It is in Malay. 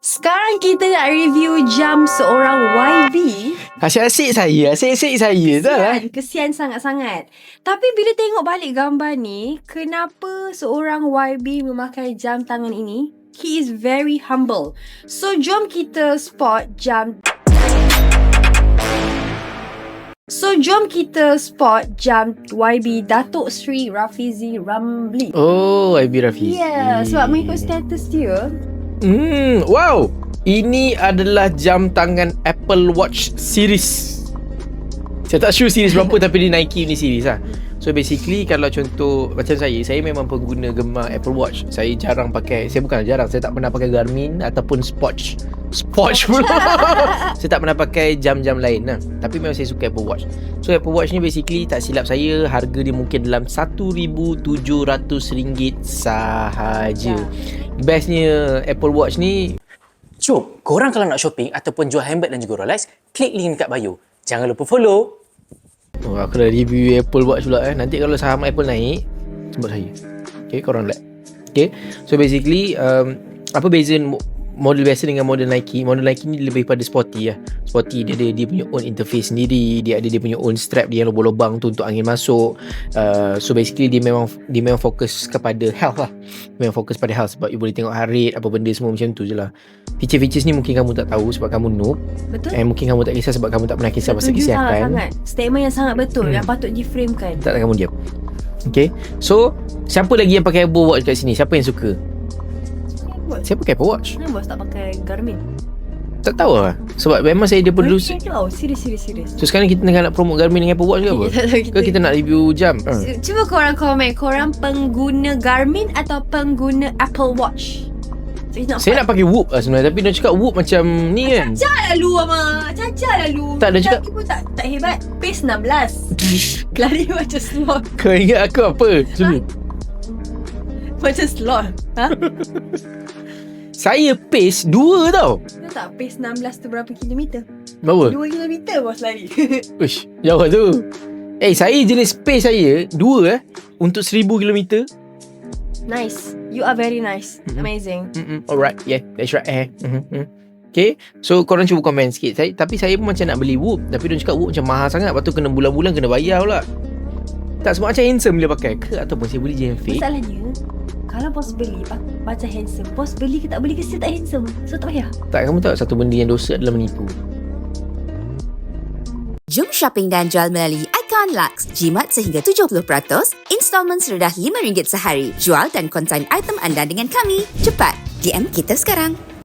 Sekarang kita nak review jam seorang YB. Asyik-asyik saya dah lah. Kesian sangat-sangat. Tapi bila tengok balik gambar ni, kenapa seorang YB memakai jam tangan ini? He is very humble. So jom kita spot jam YB Datuk Seri Rafizi Ramli. Oh, YB Rafizi. Ya, sebab mengikut status dia. Wow. Ini adalah jam tangan Apple Watch series. Saya tak sure series berapa tapi dia Nike ni series lah. So basically kalau contoh macam saya memang pengguna gemar Apple Watch. Saya jarang pakai, saya tak pernah pakai Garmin ataupun Swatch pula. Saya tak pernah pakai jam-jam lain lah. Tapi memang saya suka Apple Watch. So Apple Watch ni basically tak silap saya harga dia mungkin dalam RM1,700 sahaja. Bestnya Apple Watch ni, Cuk, korang kalau nak shopping ataupun jual handbag dan juga Rolex, klik link dekat bio. Jangan lupa follow. oh, aku dah review Apple Watch pula Nanti kalau saham Apple naik, sebut saya. Okay, korang like. Okay, so basically apa beza model biasa dengan model Nike? Model Nike ni lebih pada sporty lah. Sporty, dia ada dia punya own interface sendiri, dia ada dia punya own strap dia yang lubang-lubang tu untuk angin masuk. So basically dia memang fokus kepada health lah. Memang fokus pada health sebab you boleh tengok heart rate, apa benda semua macam tu je lah. Feature-features ni mungkin kamu tak tahu sebab kamu noob. Betul. Mungkin kamu tak kisah sebab kamu tak pernah kisah pasal kesihatan. Sangat. Statement yang sangat betul yang patut diframekan. Tak, kamu diam. Okay, so siapa lagi yang pakai Apple Watch kat sini? Siapa yang suka? Saya pakai Apple Watch. Kenapa bos tak pakai Garmin? Tak tahu lah. Sebab memang saya daripada dulu. Serius. So sekarang kita tengah nak promote Garmin dengan Apple Watch ke apa? Ke kita nak review jam? Cuba korang komen, korang pengguna Garmin atau pengguna Apple Watch? Saya nak pakai Whoop lah sebenarnya. Tapi dia cakap Whoop macam ni kan. Cacar lalu. Tak, dia cakap pun tak hebat. Pace 16. Lari macam sloth. Kau ingat aku apa? Sini. Macam sloth. Ha? Saya pace 2 tau. Tahu tak pace 16 tu berapa kilometer? Berapa? 2 kilometer bos lari. Uish, jauh tu. Saya jenis pace saya 2 untuk 1000 kilometer. Nice. You are very nice. Amazing. Alright, yeah, that's right. Okay, so korang cuba komen sikit. Tapi saya pun macam nak beli Whoop. Tapi dia cakap Whoop macam mahal sangat. Lepas tu kena bulan-bulan kena bayar pula. Tak semua macam handsome bila pakai ke? Ataupun saya beli je yang fake? Masalahnya, kalau bos beli macam handsome, bos beli ke tak beli ke still tak handsome. So tak payah. Tak, kamu tahu satu benda yang dosa adalah menipu. Jom shopping dan jual melalui Icon Lux. Jimat sehingga 70%, installment serendah RM5 sehari. Jual dan konsign item anda dengan kami. Cepat, DM kita sekarang.